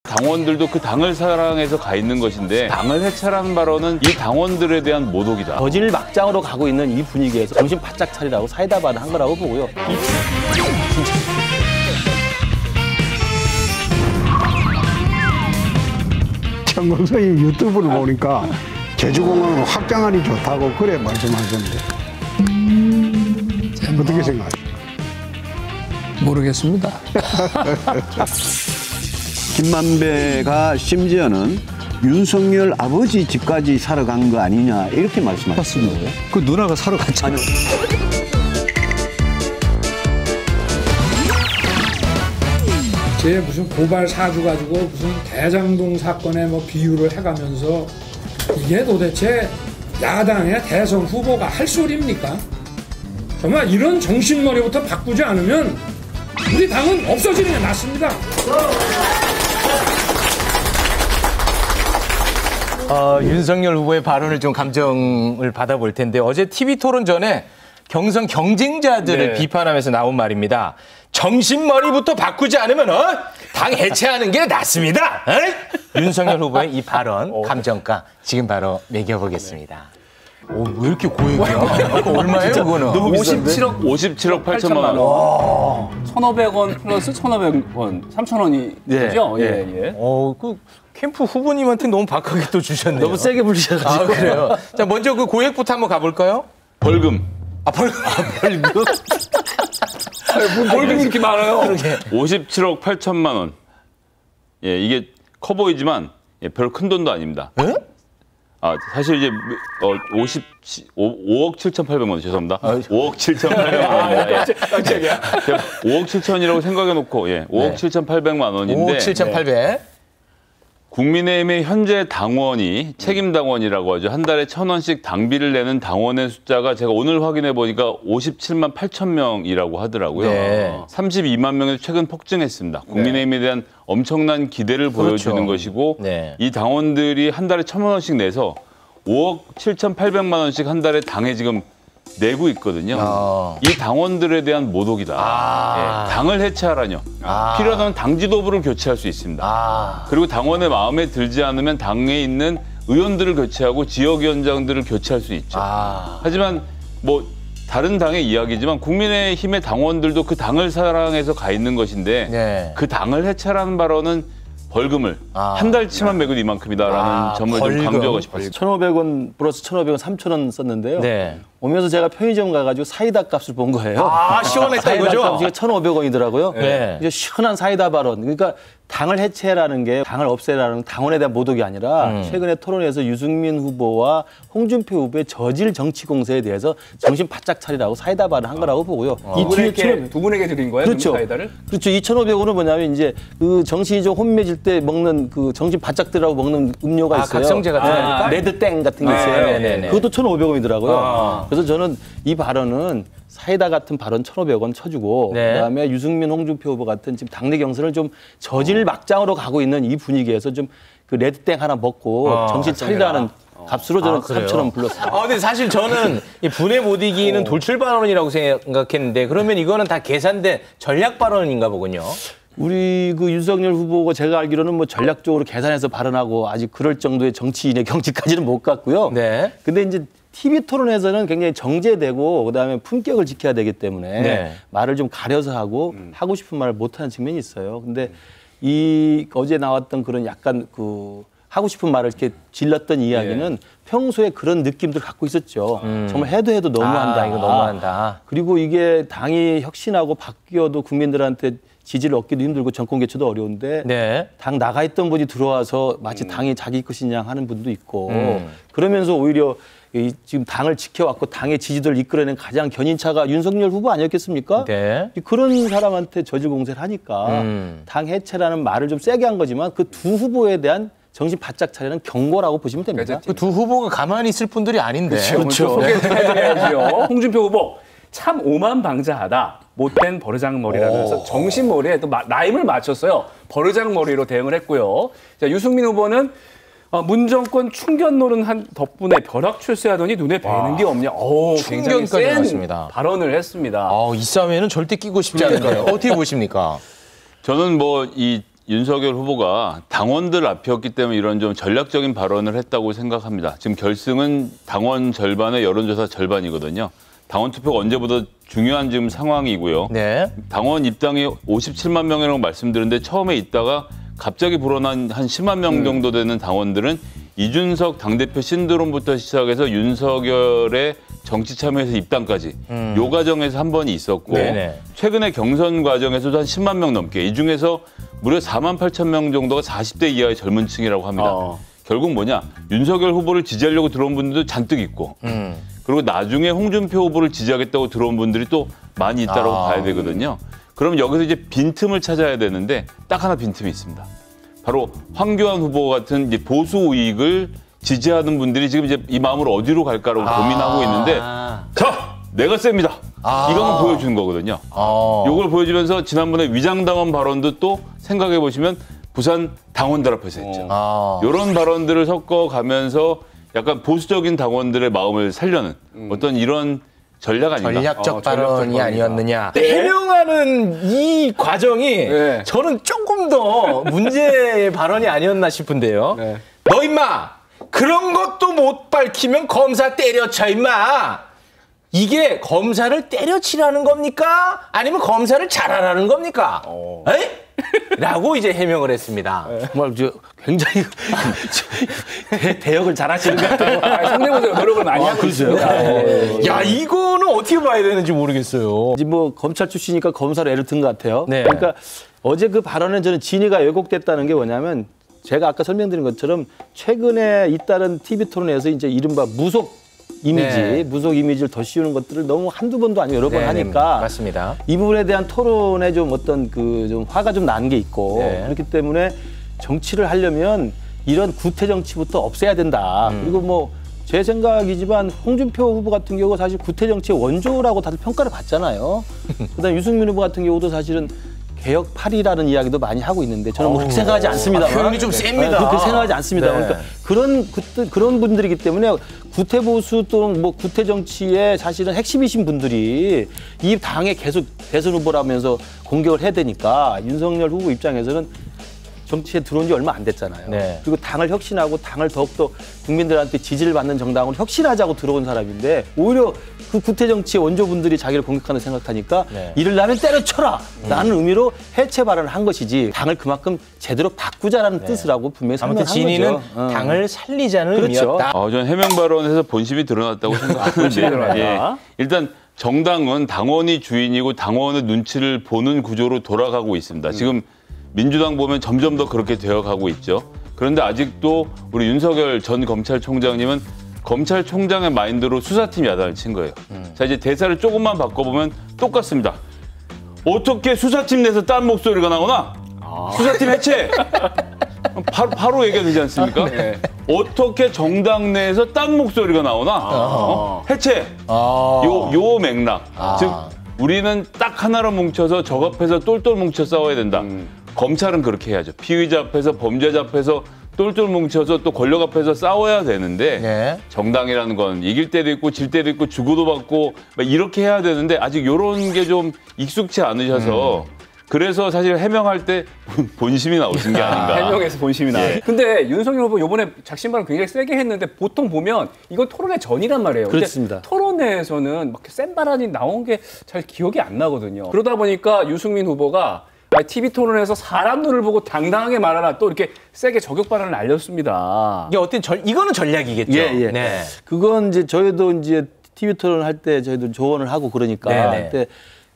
당원들도 그 당을 사랑해서 가 있는 것인데 당을 해체라는 발언은 이 당원들에 대한 모독이다. 저질 막장으로 가고 있는 이 분위기에서 정신 바짝 차리라고 사이다 발언한 거라고 보고요. 천공선님 유튜브를 보니까 제주공항을 확장하니 좋다고 그래 말씀하셨는데 어떻게 생각하십니까? 모르겠습니다. 김만배가 심지어는 윤석열 아버지 집까지 사러 간 거 아니냐 이렇게 말씀하셨습니다. 그 누나가 사러 갔잖아요. 제 무슨 고발 사주 가지고 무슨 대장동 사건에 뭐 비유를 해가면서 이게 도대체 야당의 대선 후보가 할 소리입니까? 정말 이런 정신머리부터 바꾸지 않으면 우리 당은 없어지는 게 낫습니다. 윤석열 후보의 발언을 좀 감정을 받아볼 텐데 어제 TV 토론 전에 경선 경쟁자들을 비판하면서 나온 말입니다. 정신머리부터 바꾸지 않으면 당 해체하는 게 낫습니다. 윤석열 후보의 이 발언 감정가 지금 바로 매겨보겠습니다. 왜 이렇게 고액이야? 얼마예요, 그거는? 57억 8천만 원. 1,500원 플러스 1,500원, 3,000원이 되죠? 예. 그 캠프 후보님한테 너무 박하게 또 주셨네요. 너무 세게 불리셔가지고. 그래요? 자, 먼저 그 고액부터 한번 가볼까요? 벌금. 벌금? 벌금이 이렇게 많아요? 57억 8천만 원. 예, 이게 커 보이지만 별 큰 돈도 아닙니다. 에? 사실 이제 5억 7,800만 원, 죄송합니다. 5억 7,800만 원입니다. 깜짝이야. 5억 7천이라고 생각해놓고 5억 7,800만 원인데 5억 7,800. 국민의힘의 현재 당원이 책임 당원이라고 하죠. 한 달에 1,000원씩 당비를 내는 당원의 숫자가 제가 오늘 확인해 보니까 57만 8천 명이라고 하더라고요. 네. 32만 명에서 최근 폭증했습니다. 국민의힘에 대한 엄청난 기대를 보여주는 것이고 이 당원들이 한 달에 1,000원씩 내서 5억 7,800만 원씩 한 달에 당에 지금 내고 있거든요. 이 당원들에 대한 모독이다. 당을 해체하라뇨. 필요하다면 당 지도부를 교체할 수 있습니다. 그리고 당원의 마음에 들지 않으면 당에 있는 의원들을 교체하고 지역위원장들을 교체할 수 있죠. 하지만 뭐 다른 당의 이야기지만 국민의힘의 당원들도 그 당을 사랑해서 가 있는 것인데 그 당을 해체하라는 발언은 벌금을 한 달치만 매겨도 이만큼이다라는 점을 좀 강조하고 싶었습니다. 1,500원 플러스 1,500원, 3,000원 썼는데요. 오면서 제가 편의점 가가지고 사이다 값을 본 거예요. 시원했다 이거죠? 사이다 값이 1,500원이더라고요. 이제 시원한 사이다 발언. 그러니까 당을 해체라는 게 당을 없애라는 당원에 대한 모독이 아니라 최근에 토론에서 유승민 후보와 홍준표 후보의 저질 정치 공세에 대해서 정신 바짝 차리라고 사이다 발언한 거라고 보고요. 두 분에게 드린 거예요? 그렇죠. 사이다를? 그렇죠. 2,500원은 뭐냐면 이제 그 정신이 좀 혼미해질 때 먹는 그 정신 바짝 들라고 먹는 음료가 있어요. 각성제가 들어가니까? 레드땡 같은 게 있어요. 그것도 1,500원이더라고요. 그래서 저는 이 발언은 사이다 같은 발언 1,500원 쳐주고 그다음에 유승민, 홍준표 후보 같은 지금 당내 경선을 좀 저질 막장으로 가고 있는 이 분위기에서 좀 그 레드땡 하나 먹고 정신 차리라는 값으로 저는 3,000원 불렀습니다. 근데 사실 저는 이 분해 못 이기는 돌출 발언이라고 생각했는데 그러면 이거는 다 계산된 전략 발언인가 보군요. 우리 그 윤석열 후보가 제가 알기로는 뭐 전략적으로 계산해서 발언하고 아직 그럴 정도의 정치인의 경지까지는 못 갔고요. 근데 이제 TV 토론에서는 굉장히 정제되고 그다음에 품격을 지켜야 되기 때문에 말을 좀 가려서 하고 하고 싶은 말을 못하는 측면이 있어요. 근데 이 어제 나왔던 그런 약간 그 하고 싶은 말을 이렇게 질렀던 이야기는 평소에 그런 느낌들 갖고 있었죠. 정말 해도 너무한다. 이거 너무한다. 그리고 이게 당이 혁신하고 바뀌어도 국민들한테 지지를 얻기도 힘들고 정권 개최도 어려운데 당 나가 있던 분이 들어와서 마치 당이 자기 것인 양 하는 분도 있고 그러면서 오히려 지금 당을 지켜왔고 당의 지지도를 이끌어낸 가장 견인차가 윤석열 후보 아니었겠습니까? 그런 사람한테 저질 공세를 하니까 당 해체라는 말을 좀 세게 한 거지만 그 두 후보에 대한 정신 바짝 차리는 경고라고 보시면 됩니다. 그 두 후보가 가만히 있을 분들이 아닌데. 그렇죠. 소개해드려야죠. 홍준표 후보 참 오만방자하다. 못된 버르장머리라면서 정신머리에 또 라임을 맞췄어요. 버르장머리로 대응을 했고요. 자, 유승민 후보는 문정권 충견 노릇한 덕분에 벼락 출세하더니 눈에 뵈는 게 없냐. 굉장히 센 나왔습니다. 발언을 했습니다. 이 싸움에는 절대 끼고 싶지 않은데요. 어떻게 보십니까? 저는 뭐 이 윤석열 후보가 당원들 앞이었기 때문에 이런 좀 전략적인 발언을 했다고 생각합니다. 지금 결승은 당원 절반에 여론조사 절반이거든요. 당원 투표가 언제보다 중요한 지금 상황이고요. 네. 당원 입당이 57만 명이라고 말씀드렸는데 처음에 있다가 갑자기 불어난 한 10만 명 정도 되는 당원들은 이준석 당대표 신드롬부터 시작해서 윤석열의 정치 참여에서 입당까지 요 과정에서 한 번이 있었고 네네. 최근에 경선 과정에서도 한 10만 명 넘게 이 중에서 무려 4만 8천 명 정도가 40대 이하의 젊은 층이라고 합니다. 결국 뭐냐 윤석열 후보를 지지하려고 들어온 분들도 잔뜩 있고 그리고 나중에 홍준표 후보를 지지하겠다고 들어온 분들이 또 많이 있다고 봐야 되거든요. 그럼 여기서 이제 빈틈을 찾아야 되는데 딱 하나 빈틈이 있습니다. 바로 황교안 후보 같은 이제 보수 우익을 지지하는 분들이 지금 이제 이 마음으로 어디로 갈까라고 고민하고 있는데 자, 내가 셉니다. 이거 한번 보여주는 거거든요. 이걸 보여주면서 지난번에 위장당원 발언도 또 생각해 보시면 부산 당원들 앞에서 했죠. 이런 발언들을 섞어가면서 약간 보수적인 당원들의 마음을 살려는 어떤 이런 전략 아닌가? 전략적 발언이 아니었느냐. 해명하는 이 과정이 저는 조금 더 문제의 발언이 아니었나 싶은데요. 너 임마 그런 것도 못 밝히면 검사 때려쳐 임마. 이게 검사를 때려치라는 겁니까? 아니면 검사를 잘하라는 겁니까? 에이? 라고 이제 해명을 했습니다. 정말 굉장히 대역을 잘하시는 것 같아요. 상대보다 노력을 많이 하고 있습니다. 야, 이거는 어떻게 봐야 되는지 모르겠어요. 이제 뭐 검찰 출신이니까 검사로 애를 든 것 같아요. 네. 그러니까 어제 그 발언은 저는 진위가 왜곡됐다는 게 뭐냐면 제가 아까 설명드린 것처럼 최근에 잇따른 TV 토론에서 이제 이른바 무속 이미지, 무속 이미지를 더 씌우는 것들을 너무 한두 번도 아니고 여러 번 하니까 맞습니다. 이 부분에 대한 토론에 좀 어떤 좀 화가 좀 난 게 있고 그렇기 때문에 정치를 하려면 이런 구태 정치부터 없애야 된다. 그리고 뭐 제 생각이지만 홍준표 후보 같은 경우 사실 구태 정치의 원조라고 다들 평가를 받잖아요. 그다음에 유승민 후보 같은 경우도 사실은 개혁팔이라는 이야기도 많이 하고 있는데 저는 뭐 그렇게 생각하지 않습니다만 표현이 좀 셉니다. 그렇게 생각하지 않습니다. 그러니까 그런 분들이기 때문에 구태 보수 또는 뭐 구태 정치의 사실은 핵심이신 분들이 이 당에 계속 대선 후보라면서 공격을 해야 되니까 윤석열 후보 입장에서는 정치에 들어온 지 얼마 안 됐잖아요. 그리고 당을 혁신하고 당을 더욱더 국민들한테 지지를 받는 정당으로 혁신하자고 들어온 사람인데 오히려 그 구태 정치의 원조분들이 자기를 공격하는 생각하니까 이를 때려쳐라 라는 의미로 해체 발언을 한 것이지 당을 그만큼 제대로 바꾸자라는 뜻이라고 분명히 설명한 거죠. 진위는 당을 살리자는 의미였다. 저는 해명 발언에서 본심이 드러났다고 생각하는데 일단 정당은 당원이 주인이고 당원의 눈치를 보는 구조로 돌아가고 있습니다. 지금 민주당 보면 점점 더 그렇게 되어가고 있죠. 그런데 아직도 우리 윤석열 전 검찰총장님은 검찰총장의 마인드로 수사팀 야단을 친 거예요. 자, 이제 대사를 조금만 바꿔보면 똑같습니다. 어떻게 수사팀 내에서 딴 목소리가 나오나? 수사팀 해체! 바로 얘기가 되지 않습니까? 어떻게 정당 내에서 딴 목소리가 나오나? 해체! 요 맥락. 즉, 우리는 딱 하나로 뭉쳐서 적 앞에서 똘똘 뭉쳐 싸워야 된다. 검찰은 그렇게 해야죠. 피의자 앞에서 범죄자 앞에서 똘똘 뭉쳐서 또 권력 앞에서 싸워야 되는데 정당이라는 건 이길 때도 있고 질 때도 있고 주고도 받고 이렇게 해야 되는데 아직 이런 게 좀 익숙치 않으셔서 그래서 사실 해명할 때 본심이 나오신 게 아닌가. 해명에서 본심이 나와요. 근데 윤석열 후보 이번에 작심 발언 굉장히 세게 했는데 보통 보면 이건 토론회 전이란 말이에요. 그렇습니다. 토론회에서는 막 센 발언이 나온 게 잘 기억이 안 나거든요. 그러다 보니까 유승민 후보가 TV 토론에서 사람 눈을 보고 당당하게 말하라 또 이렇게 세게 저격 발언을 날렸습니다. 이게 어떤 이거는 전략이겠죠. 네. 그건 이제 저희도 이제 TV 토론 할 때 저희도 조언을 하고 그러니까 그때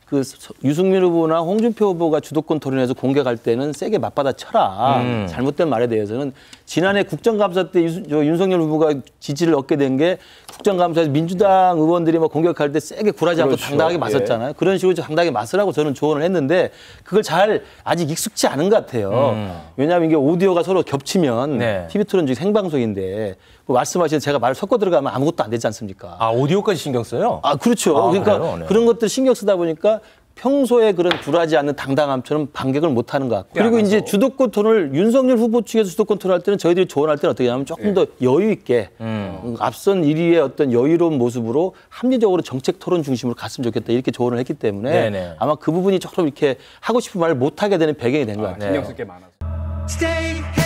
그 유승민 후보나 홍준표 후보가 주도권 토론에서 공격할 때는 세게 맞받아 쳐라. 잘못된 말에 대해서는 지난해 국정감사 때 윤석열 후보가 지지를 얻게 된 게 국정감사에서 민주당 의원들이 막 공격할 때 세게 굴하지 않고 당당하게 맞섰잖아요. 그런 식으로 당당하게 맞으라고 저는 조언을 했는데 그걸 잘 아직 익숙치 않은 것 같아요. 왜냐하면 이게 오디오가 서로 겹치면 TV 토론 중에 생방송인데 말씀하신 제가 말을 섞어 들어가면 아무것도 안 되지 않습니까? 오디오까지 신경 써요? 그렇죠. 그러니까 그런 것들 신경 쓰다 보니까 평소에 그런 굴하지 않는 당당함처럼 반격을 못하는 것 같고 그리고 이제 주도권 토론을 윤석열 후보 측에서 주도권 토론할 때는 저희들이 조언할 때는 어떻게 하냐면 조금 더 여유 있게 앞선 1위의 어떤 여유로운 모습으로 합리적으로 정책 토론 중심으로 갔으면 좋겠다 이렇게 조언을 했기 때문에 아마 그 부분이 조금 이렇게 하고 싶은 말을 못하게 되는 배경이 된 것 같아요. 신경 쓸 게 많아서.